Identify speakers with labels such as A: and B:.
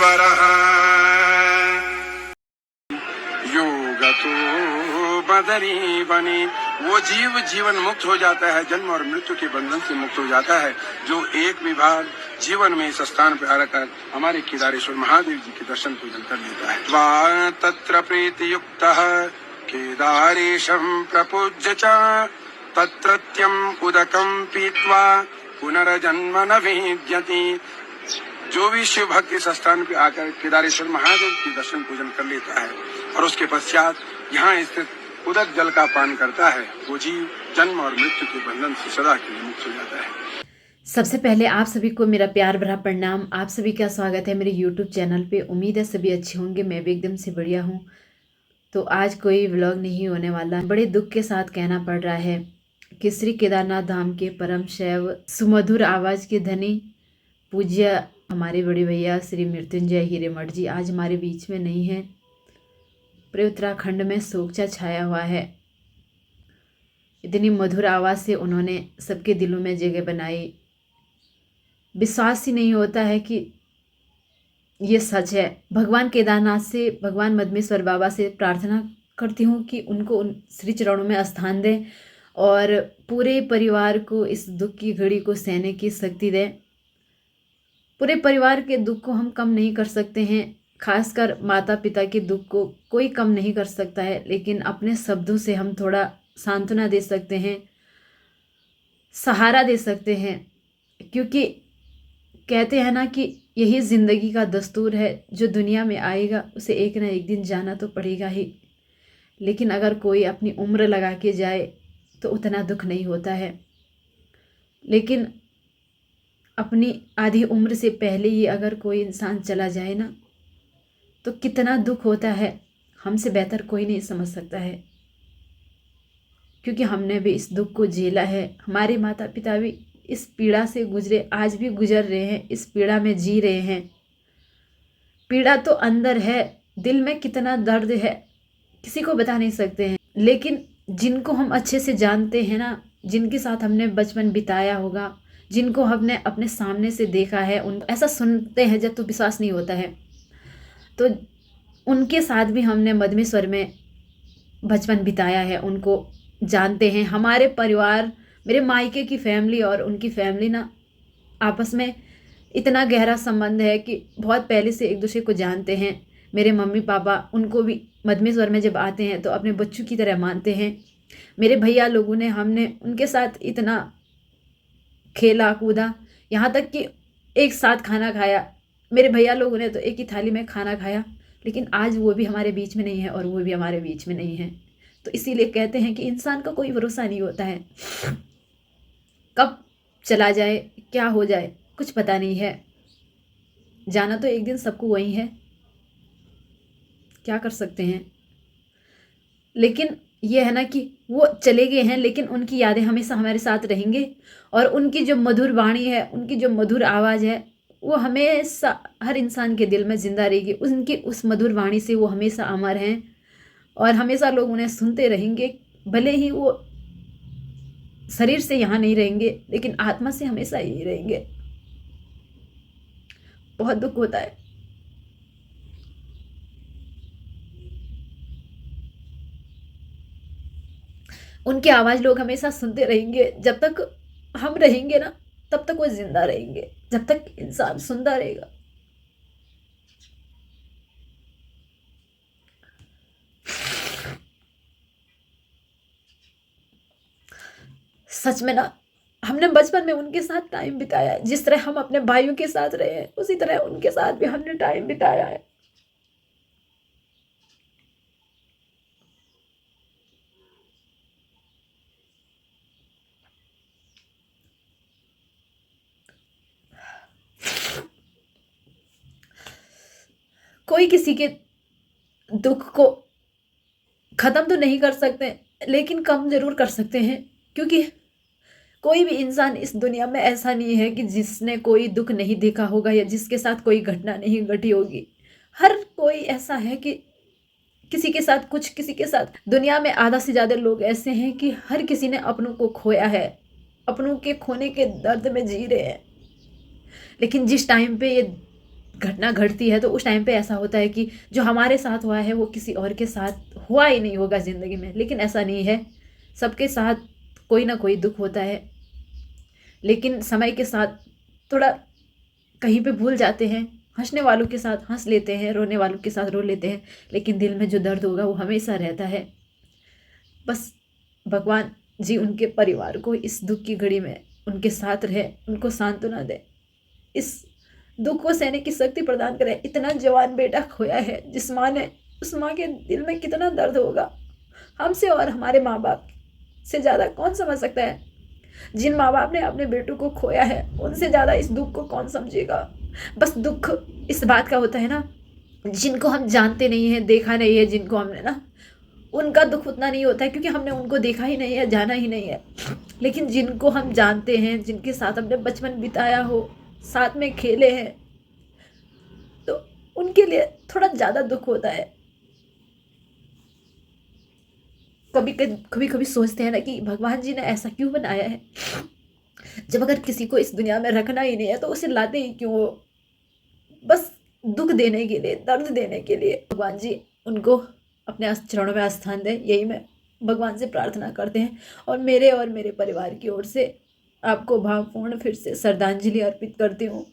A: परमेश्वरः योगतो बदरी बने। वो जीव जीवन मुक्त हो जाता है, जन्म और मृत्यु के बंधन से मुक्त हो जाता है, जो एक भी बार जीवन में इस स्थान पर आकर हमारे केदारेश्वर महादेव जी के दर्शन पूजन कर लेता है। वा तत्र प्रीति युक्तः केदारेशं प्रपूज्य च तत्रत्यं उदकं पीत्वा पुनर्जन्म न विद्यति। जो भी शिव भक्त इस स्थान पे आकर केदारेश्वर महादेव के दर्शन पूजन कर लेता है और उसके पश्चात यहाँ स्थित उदक जल का पान करता है, वो जीव जन्म और मृत्यु के बंधन से सदा के लिए मुक्त हो जाता है।
B: सबसे पहले आप सभी को मेरा प्यार भरा प्रणाम। आप सभी का स्वागत है मेरे YouTube चैनल पे। उम्मीद है सभी अच्छे होंगे, मैं भी एकदम से बढ़िया हूँ। तो आज कोई व्लॉग नहीं होने वाला। बड़े दुख के साथ कहना पड़ रहा है कि श्री केदारनाथ धाम के परम शैव सुमधुर आवाज़ के धनी पूज्य हमारे बड़े भैया श्री मृत्युंजय हिरेमठ जी आज हमारे बीच में नहीं हैं। पूरे उत्तराखंड में शोकचा छाया हुआ है। इतनी मधुर आवाज़ से उन्होंने सबके दिलों में जगह बनाई। विश्वास ही नहीं होता है कि ये सच है। भगवान केदारनाथ से, भगवान मदमेश्वर बाबा से प्रार्थना करती हूँ कि उनको उन श्री चरणों में स्थान दें और पूरे परिवार को इस दुख की घड़ी को सहने की शक्ति दें। पूरे परिवार के दुख को हम कम नहीं कर सकते हैं, खासकर माता पिता के दुख को कोई कम नहीं कर सकता है, लेकिन अपने शब्दों से हम थोड़ा सांत्वना दे सकते हैं, सहारा दे सकते हैं। क्योंकि कहते हैं ना कि यही ज़िंदगी का दस्तूर है, जो दुनिया में आएगा उसे एक ना एक दिन जाना तो पड़ेगा ही। लेकिन अगर कोई अपनी उम्र लगा के जाए तो उतना दुख नहीं होता है, लेकिन अपनी आधी उम्र से पहले ही अगर कोई इंसान चला जाए ना तो कितना दुख होता है, हमसे बेहतर कोई नहीं समझ सकता है। क्योंकि हमने भी इस दुख को झेला है। हमारे माता पिता भी इस पीड़ा से गुजरे, आज भी गुजर रहे हैं, इस पीड़ा में जी रहे हैं। पीड़ा तो अंदर है, दिल में कितना दर्द है किसी को बता नहीं सकते हैं। लेकिन जिनको हम अच्छे से जानते हैं ना, जिनके साथ हमने बचपन बिताया होगा, जिनको हमने अपने सामने से देखा है, उन ऐसा सुनते हैं जब तो विश्वास नहीं होता है। तो उनके साथ भी हमने मदमेश्वर में बचपन बिताया है, उनको जानते हैं। हमारे परिवार, मेरे मायके की फैमिली और उनकी फैमिली ना आपस में इतना गहरा संबंध है कि बहुत पहले से एक दूसरे को जानते हैं। मेरे मम्मी पापा उनको भी मदमेश्वर में जब आते हैं तो अपने बच्चों की तरह मानते हैं। मेरे भैया लोगों ने, हमने उनके साथ इतना खेला कूदा, यहाँ तक कि एक साथ खाना खाया। मेरे भैया लोगों ने तो एक ही थाली में खाना खाया। लेकिन आज वो भी हमारे बीच में नहीं है और वो भी हमारे बीच में नहीं है। तो इसीलिए कहते हैं कि इंसान का कोई भरोसा नहीं होता है, कब चला जाए, क्या हो जाए, कुछ पता नहीं है। जाना तो एक दिन सबको वही है, क्या कर सकते हैं। लेकिन ये है ना कि वो चले गए हैं, लेकिन उनकी यादें हमेशा हमारे साथ रहेंगे। और उनकी जो मधुर वाणी है, उनकी जो मधुर आवाज़ है, वो हमेशा हर इंसान के दिल में ज़िंदा रहेगी। उनकी उस मधुर वाणी से वो हमेशा अमर हैं और हमेशा लोग उन्हें सुनते रहेंगे। भले ही वो शरीर से यहाँ नहीं रहेंगे, लेकिन आत्मा से हमेशा यही रहेंगे। बहुत दुख होता है। उनकी आवाज़ लोग हमेशा सुनते रहेंगे। जब तक हम रहेंगे ना तब तक वो जिंदा रहेंगे, जब तक इंसान सुंदर रहेगा। सच में ना, हमने बचपन में उनके साथ टाइम बिताया है। जिस तरह हम अपने भाइयों के साथ रहे हैं, उसी तरह उनके साथ भी हमने टाइम बिताया है। कोई किसी के दुख को ख़त्म तो नहीं कर सकते, लेकिन कम ज़रूर कर सकते हैं। क्योंकि कोई भी इंसान इस दुनिया में ऐसा नहीं है कि जिसने कोई दुख नहीं देखा होगा या जिसके साथ कोई घटना नहीं घटी होगी। हर कोई ऐसा है कि किसी के साथ कुछ, किसी के साथ। दुनिया में आधा से ज़्यादा लोग ऐसे हैं कि हर किसी ने अपनों को खोया है, अपनों के खोने के दर्द में जी रहे हैं। लेकिन जिस टाइम पे ये घटना घटती है तो उस टाइम पे ऐसा होता है कि जो हमारे साथ हुआ है वो किसी और के साथ हुआ ही नहीं होगा ज़िंदगी में, लेकिन ऐसा नहीं है। सबके साथ कोई ना कोई दुख होता है, लेकिन समय के साथ थोड़ा कहीं पे भूल जाते हैं। हंसने वालों के साथ हंस लेते हैं, रोने वालों के साथ रो लेते हैं, लेकिन दिल में जो दर्द होगा वो हमेशा रहता है। बस भगवान जी उनके परिवार को इस दुख की घड़ी में उनके साथ रहे, उनको सांत्वना दे, इस दुख को सहने की शक्ति प्रदान करे। इतना जवान बेटा खोया है जिस माँ ने, उस माँ के दिल में कितना दर्द होगा हमसे और हमारे माँ बाप से ज़्यादा कौन समझ सकता है। जिन माँ बाप ने अपने बेटों को खोया है उनसे ज़्यादा इस दुख को कौन समझेगा। बस दुख इस बात का होता है ना, जिनको हम जानते नहीं हैं, देखा नहीं है, जिनको हमने ना, उनका दुख उतना नहीं होता है क्योंकि हमने उनको देखा ही नहीं है, जाना ही नहीं है। लेकिन जिनको हम जानते हैं, जिनके साथ हमने बचपन बिताया हो, साथ में खेले हैं, तो उनके लिए थोड़ा ज़्यादा दुख होता है। कभी कभी सोचते हैं ना कि भगवान जी ने ऐसा क्यों बनाया है, जब अगर किसी को इस दुनिया में रखना ही नहीं है तो उसे लाते ही क्यों हो। बस दुख देने के लिए, दर्द देने के लिए। भगवान जी उनको अपने चरणों में स्थान दें, यही मैं भगवान से प्रार्थना करते हैं। और मेरे परिवार की ओर से आपको भावपूर्ण फिर से श्रद्धांजलि अर्पित करती हूँ।